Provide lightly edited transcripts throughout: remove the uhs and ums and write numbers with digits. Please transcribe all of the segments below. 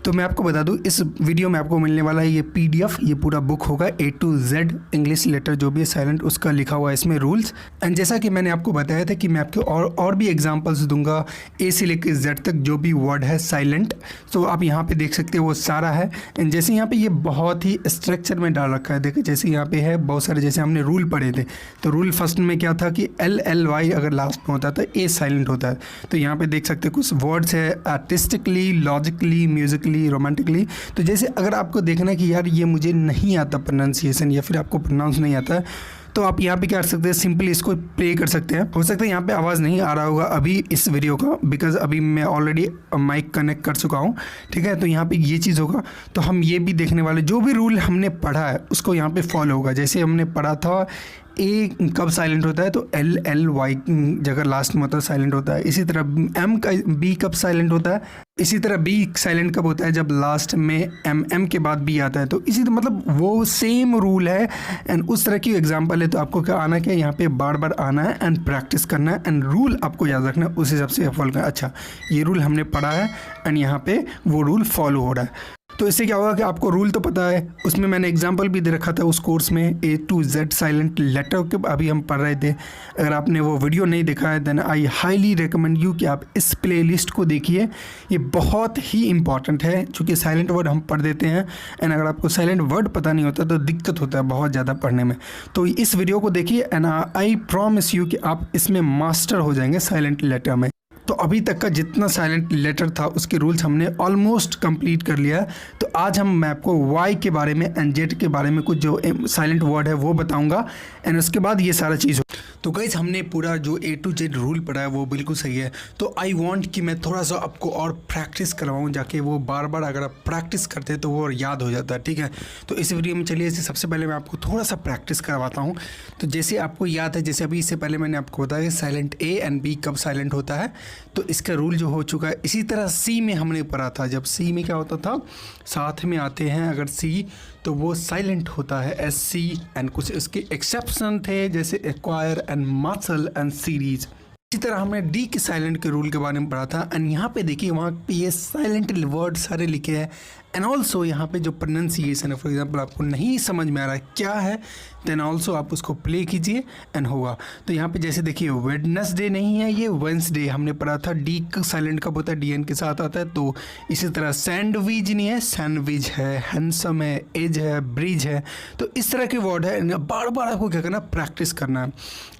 तो मैं आपको बता दूं, इस वीडियो में आपको मिलने वाला है ये पीडीएफ, ये पूरा बुक होगा A to Z English letter जो भी है साइलेंट उसका लिखा हुआ है इसमें रूल्स। एंड जैसा कि मैंने आपको बताया था कि मैं आपको और भी एग्जांपल्स दूंगा A से लेकर Z तक जो भी वर्ड है साइलेंट, तो आप यहाँ पे देख सकते हैं वो सारा है। एंड जैसे यहाँ पे ये बहुत ही स्ट्रक्चर में डाल रखा है, देखिए जैसे यहाँ पे है बहुत सारे, जैसे हमने रूल पढ़े थे तो रूल फर्स्ट में क्या था कि LLY अगर लास्ट में होता है तो A साइलेंट होता है। तो यहाँ पे देख सकते हैं कुछ वर्ड्स है आर्टिस्टिकली, लॉजिकली, म्यूजिकली, रोमांटिकली। तो जैसे अगर आपको देखना है कि यार ये मुझे नहीं आता प्रोनाउंसिएशन या फिर आपको प्रोनाउंस नहीं आता है, तो आप यहाँ पे क्या कर सकते हैं, सिंपली इसको प्ले कर सकते हैं। हो सकता है यहाँ पे आवाज़ नहीं आ रहा होगा अभी इस वीडियो का, बिकॉज अभी मैं ऑलरेडी माइक कनेक्ट कर चुका हूँ, ठीक है। तो यहाँ पे ये चीज़ होगा, तो हम ये भी देखने वाले जो भी रूल हमने पढ़ा है उसको यहाँ पे फॉलो होगा। जैसे हमने पढ़ा था ए कब साइलेंट होता है तो LLY जगह लास्ट में होता है साइलेंट होता है। इसी तरह B कब साइलेंट होता है, इसी तरह B साइलेंट कब होता है जब लास्ट में M के बाद B आता है। तो इसी तरह मतलब वो सेम रूल है एंड उस तरह की एग्जांपल है। तो आपको क्या आना क्या, यहाँ पे बार बार आना है एंड प्रैक्टिस करना है एंड रूल आपको याद रखना है, उस हिसाब से फॉलो करना है। अच्छा ये रूल हमने पढ़ा है एंड यहाँ पे वो रूल फॉलो हो रहा है। तो इससे क्या होगा कि आपको रूल तो पता है, उसमें मैंने एग्जांपल भी दे रखा था उस कोर्स में A to Z silent letter के अभी हम पढ़ रहे थे। अगर आपने वो वीडियो नहीं देखा है then I highly recommend you कि आप इस प्लेलिस्ट को देखिए, ये बहुत ही इंपॉर्टेंट है। चूँकि साइलेंट वर्ड हम पढ़ देते हैं एंड अगर आपको साइलेंट वर्ड पता नहीं होता तो दिक्कत होता है बहुत ज़्यादा पढ़ने में। तो इस वीडियो को देखिए एंड आई प्रॉमिस यू कि आप इसमें मास्टर हो जाएंगे साइलेंट लेटर में। तो अभी तक का जितना साइलेंट लेटर था उसके रूल्स हमने ऑलमोस्ट कंप्लीट कर लिया। तो आज मैं आपको वाई के बारे में एंड जेड के बारे में कुछ जो साइलेंट वर्ड है वो बताऊंगा एंड उसके बाद ये सारा चीज़ हो। तो गाइस हमने पूरा जो A to Z रूल पढ़ा है वो बिल्कुल सही है। तो आई वांट कि मैं थोड़ा सा आपको और प्रैक्टिस करवाऊँ, जाके वो बार बार अगर आप प्रैक्टिस करते हैं तो वो याद हो जाता है, ठीक है। तो इस वीडियो में चलिए सबसे पहले मैं आपको थोड़ा सा प्रैक्टिस करवाता हूँ। तो जैसे आपको याद है, जैसे अभी इससे पहले मैंने आपको बताया साइलेंट A एंड B कब साइलेंट होता है, तो इसका रूल जो हो चुका है। इसी तरह C में हमने पढ़ा था, जब C में क्या होता था, साथ में आते हैं अगर C तो वो साइलेंट होता है SC एंड कुछ इसके एक्सेप्शन थे जैसे acquire and muscle and series. इसी तरह हमने D के साइलेंट के रूल के बारे में पढ़ा था एंड यहाँ पे देखिए वहाँ पे ये साइलेंट वर्ड सारे लिखे हैं एंड ऑल्सो यहाँ पे जो प्रोनाउंसिएशन है, फॉर एग्जांपल आपको नहीं समझ में आ रहा है क्या है, देन ऑल्सो आप उसको प्ले कीजिए एंड होगा। तो यहाँ पे जैसे देखिए वेडनेसडे नहीं है, ये वेंसडे हमने पढ़ा था। D का साइलेंट कब होता है, DN के साथ आता है। तो इसी तरह सैंडविच नहीं है, सैंडविच है, हैंडसम है, एज है, ब्रिज है। तो इस तरह के वर्ड है, बार बार आपको क्या करना, प्रैक्टिस करना है।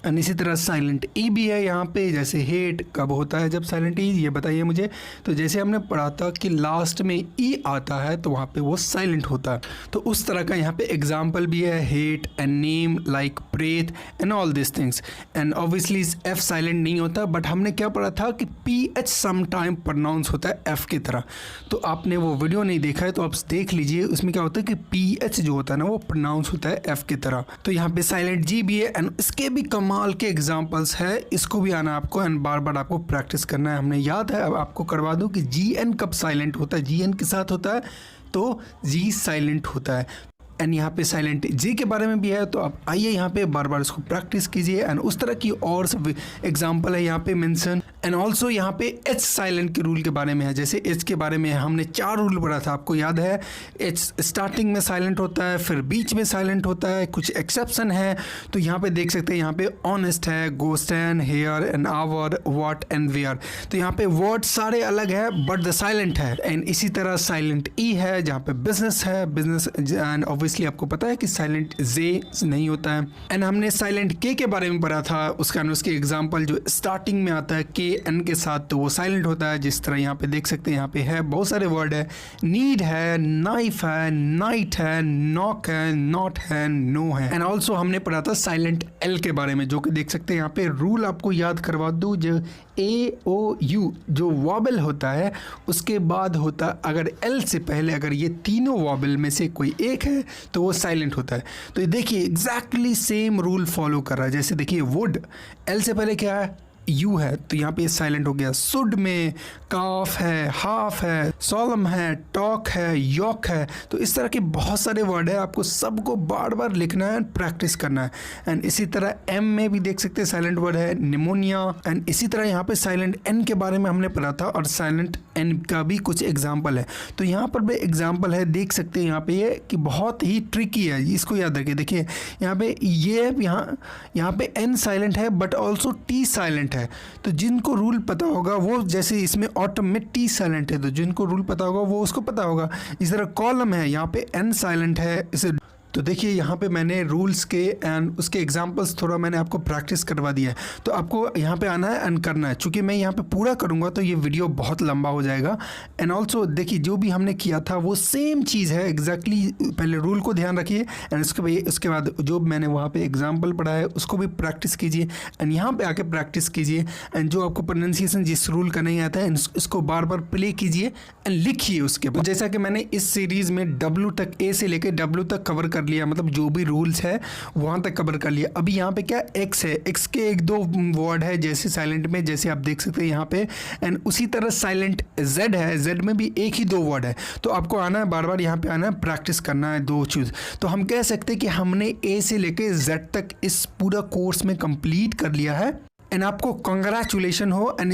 एंड इसी तरह साइलेंट E भी है यहाँ पे, जैसे हेट कब होता है जब साइलेंट E, ये बताइए मुझे। तो जैसे हमने पढ़ा था कि लास्ट में E आता है तो वहाँ पे वो साइलेंट होता है। तो उस तरह का यहाँ पे एग्जाम्पल भी है, hate and name like breath and all this things. And obviously F silent नहीं होता, बट हमने क्या पढ़ा था कि PH समटाइम प्रोनाउंस होता है F की तरह। तो आपने वो वीडियो नहीं देखा है तो आप देख लीजिए, उसमें क्या होता है कि PH जो होता है ना वो प्रोनाउंस होता है F की तरह। तो यहाँ पे साइलेंट G भी है एंड इसके भी कमाल के एग्जाम्पल्स है, इसको भी आना आपको एंड बार बार आपको प्रैक्टिस करना है। हमने याद है, अब आपको करवा दूँ कि GN कब साइलेंट होता है, GN के साथ होता है तो G साइलेंट होता है। एंड यहाँ पे साइलेंट J के बारे में भी है, तो आप आइए यहाँ पे बार बार इसको प्रैक्टिस कीजिए एंड उस तरह की और सब एग्जांपल है यहाँ पे मेंशन। एंड ऑल्सो यहाँ पे H साइलेंट के रूल के बारे में है, जैसे H के बारे में हमने 4 रूल पढ़ा था, आपको याद है। H स्टार्टिंग में साइलेंट होता है, फिर बीच में साइलेंट होता है, कुछ एक्सेप्शन है। तो यहाँ पे देख सकते हैं, यहाँ पे ऑनेस्ट है, ghost and heir and hour, what and where. तो यहाँ पे वर्ड सारे अलग है बट द साइलेंट है। एंड इसी तरह साइलेंट E है जहाँ पे बिजनेस है, बिजनेस एंड ऑब्वियसली आपको पता है कि साइलेंट J नहीं होता है। एंड हमने साइलेंट K के बारे में पढ़ा था, उसके एग्जांपल जो स्टार्टिंग में आता है KN के साथ तो वो साइलेंट होता है। जिस तरह यहाँ पे देख सकते हैं, यहाँ पे है बहुत सारे वर्ड है, नीड है, नाइफ है, नाइट है, नॉक है, नॉट है, नो है। एंड ऑल्सो हमने पढ़ा था साइलेंट L के बारे में, जो कि देख सकते हैं यहाँ पे रूल आपको याद करवा दूँ, जो AOU जो वॉबल होता है उसके बाद होता, अगर L से पहले अगर ये तीनों वॉबल में से कोई एक है तो वो साइलेंट होता है। तो ये देखिए एग्जैक्टली सेम रूल फॉलो कर रहा है। जैसे देखिए वुड, L से पहले क्या है, यू है तो यहाँ पे साइलेंट हो गया। शुड में काफ है, हाफ है, सॉलम है, टॉक है, यॉक है। तो इस तरह के बहुत सारे वर्ड है, आपको सबको बार बार लिखना है, प्रैक्टिस करना है। एंड इसी तरह एम में भी देख सकते हैं साइलेंट वर्ड है, निमोनिया। एंड इसी तरह यहाँ पे साइलेंट एन के बारे में हमने पढ़ा था और साइलेंट एन का भी कुछ एग्जाम्पल है। तो यहाँ पर भी एग्जाम्पल है, देख सकते हैं यहाँ पे ये कि बहुत ही ट्रिकी है, इसको याद रखिए। देखिए यहाँ पे ये यहाँ पे एन साइलेंट है बट ऑल्सो टी साइलेंट है। तो जिनको रूल पता होगा वो, जैसे इसमें ऑटम में टी साइलेंट है तो जिनको रूल पता होगा वो उसको पता होगा। इस तरह कॉलम है, यहाँ पे एन साइलेंट है इसे। तो देखिए यहाँ पे मैंने रूल्स के एंड उसके एग्जांपल्स थोड़ा मैंने आपको प्रैक्टिस करवा दिया है। तो आपको यहाँ पे आना है एंड करना है। चूँकि मैं यहाँ पे पूरा करूँगा तो ये वीडियो बहुत लंबा हो जाएगा। एंड ऑल्सो देखिए जो भी हमने किया था वो सेम चीज़ है एग्जैक्टली। पहले रूल को ध्यान रखिए एंड उसके बाद जो मैंने वहाँ पर एग्जाम्पल पढ़ा है उसको भी प्रैक्टिस कीजिए एंड यहाँ पर आके प्रैक्टिस कीजिए। एंड जो आपको प्रोनाउंसिएशन जिस रूल का नहीं आता है इसको बार बार प्ले कीजिए एंड लिखिए उसके बाद। जैसा कि मैंने इस सीरीज़ में डब्ल्यू तक, ए से लेकर डब्ल्यू तक कवर कर लिया, मतलब जो भी रूल्स है वहाँ तक कवर कर लिया। अभी यहाँ पे क्या एक्स है, एक्स के एक दो वर्ड है जैसे साइलेंट में, जैसे आप देख सकते हैं यहाँ पे। एंड उसी तरह साइलेंट जेड है, जेड में भी एक ही दो वर्ड है। तो आपको आना है बार बार यहाँ पे आना है, प्रैक्टिस करना है दो चीज़। तो हम कह सकते हैं कि हमने ए से लेकर जेड तक इस पूरा कोर्स में कंप्लीट कर लिया है। एंड आपको कंग्रेचुलेशन हो। एंड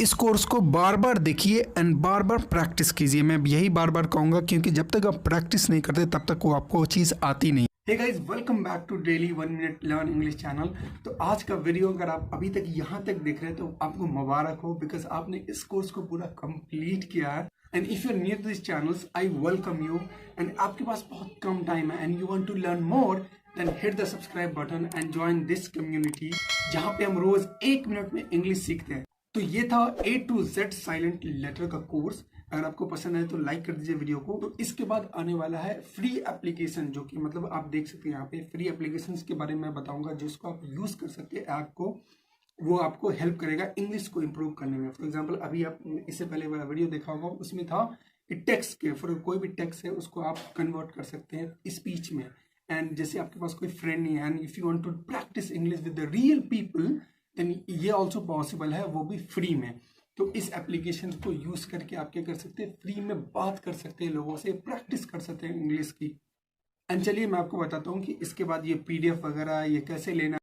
इस कोर्स को बार बार देखिए एंड बार बार प्रैक्टिस कीजिए। मैं यही बार बार कहूँगा क्योंकि जब तक आप प्रैक्टिस नहीं करते तब तक वो आपको चीज़ आती नहीं। Hey guys, welcome back to daily 1 minute learn English channel. तो आज का वीडियो अगर आप अभी तक यहाँ तक देख रहे हैं तो आपको मुबारक हो, बिकॉज आपने इस कोर्स को पूरा कंप्लीट किया है। And if you are new to this channels, I welcome you. And आपके पास बहुत कम टाइम है and you want to learn more, then hit the subscribe button and join this community जहाँ पे हम रोज 1 मिनट में इंग्लिश सीखते हैं। तो ये था A to Z silent letter का कोर्स। अगर आपको पसंद है तो लाइक कर दीजिए वीडियो को। तो इसके बाद आने वाला है फ्री एप्लीकेशन, जो कि मतलब आप देख सकते हैं यहाँ पे फ्री एप्लीकेशंस के बारे में बताऊंगा जिसको आप यूज कर सकते हैं ऐप को। वो आपको हेल्प करेगा इंग्लिश को इम्प्रूव करने में। फॉर एग्जाम्पल अभी आप इससे पहले वाला वीडियो देखा होगा, उसमें था टेक्स्ट के, फॉर कोई भी टेक्स्ट है उसको आप कन्वर्ट कर सकते हैं स्पीच में। एंड जैसे आपके पास कोई फ्रेंड नहीं है and if you want to practise English with the real people then ये ऑल्सो पॉसिबल है, वो भी फ्री में। तो इस एप्लीकेशन को यूज करके आप क्या कर सकते हैं, फ्री में बात कर सकते हैं लोगों से, प्रैक्टिस कर सकते हैं इंग्लिश की। एंड चलिए मैं आपको बताता हूँ कि इसके बाद ये पीडीएफ वगैरह ये कैसे लेना।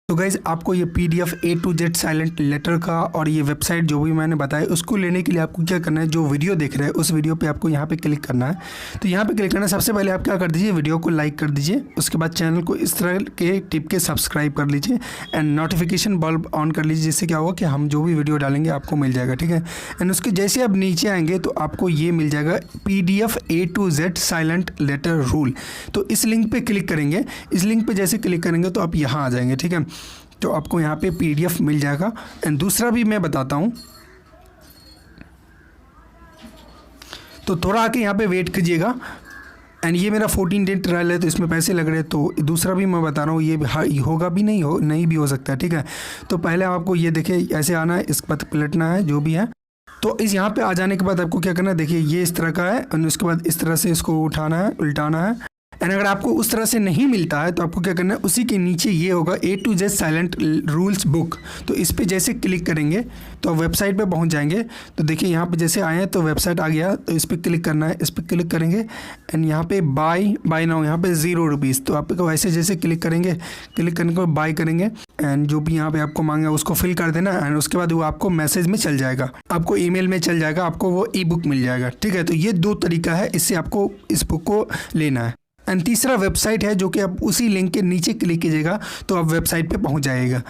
तो गाइज आपको ये PDF A to Z silent letter का और ये वेबसाइट जो भी मैंने बताया उसको लेने के लिए आपको क्या करना है, जो वीडियो देख रहे हैं उस वीडियो पे आपको यहाँ पे क्लिक करना है। तो यहाँ पे क्लिक करना है, सबसे पहले आप क्या कर दीजिए, वीडियो को लाइक कर दीजिए। उसके बाद चैनल को इस तरह के टिप के सब्सक्राइब कर लीजिए एंड नोटिफिकेशन बल्ब ऑन कर लीजिए, जिससे क्या होगा कि हम जो भी वीडियो डालेंगे आपको मिल जाएगा, ठीक है। एंड उसके जैसे आप नीचे आएंगे तो आपको ये मिल जाएगा PDF A to Z silent letter rule. तो इस लिंक पर क्लिक करेंगे, इस लिंक पर जैसे क्लिक करेंगे तो आप यहाँ आ जाएंगे, ठीक है। तो आपको यहाँ पे PDF मिल जाएगा। एंड दूसरा भी मैं बताता हूँ, तो थोड़ा आके यहाँ पे वेट कीजिएगा। एंड ये मेरा 14 डे ट्रायल है तो इसमें पैसे लग रहे हैं। तो दूसरा भी मैं बता रहा हूँ, ये होगा भी नहीं भी हो सकता है, ठीक है। तो पहले आपको ये देखिए ऐसे आना है, इस पर पलटना है जो भी है। तो इस यहाँ पे आ जाने के बाद आपको क्या करना है, देखिए ये इस तरह का है और उसके बाद इस तरह से इसको उठाना है, उल्टाना है। एंड अगर आपको उस तरह से नहीं मिलता है तो आपको क्या करना है, उसी के नीचे ये होगा A to Z silent rules book. तो इस पे जैसे क्लिक करेंगे तो आप वेबसाइट पे पहुंच जाएंगे। तो देखिए यहाँ पे जैसे आए हैं तो वेबसाइट आ गया, तो इस पर क्लिक करना है, इस पर क्लिक करेंगे एंड यहाँ पे बाय नाउ यहाँ पे 0 रुपीज़। तो आपको ऐसे जैसे क्लिक करेंगे, क्लिक करने को बाय करेंगे एंड जो भी यहाँ पे आपको मांगा उसको फिल कर देना एंड उसके बाद वो आपको मैसेज में चल जाएगा, आपको ईमेल में चल जाएगा, आपको वो ई-बुक मिल जाएगा, ठीक है। तो ये 2 तरीका है, इससे आपको इस बुक को लेना है। एंड तीसरा वेबसाइट है जो कि आप उसी लिंक के नीचे क्लिक कीजिएगा तो आप वेबसाइट पे पहुंच जाएगा।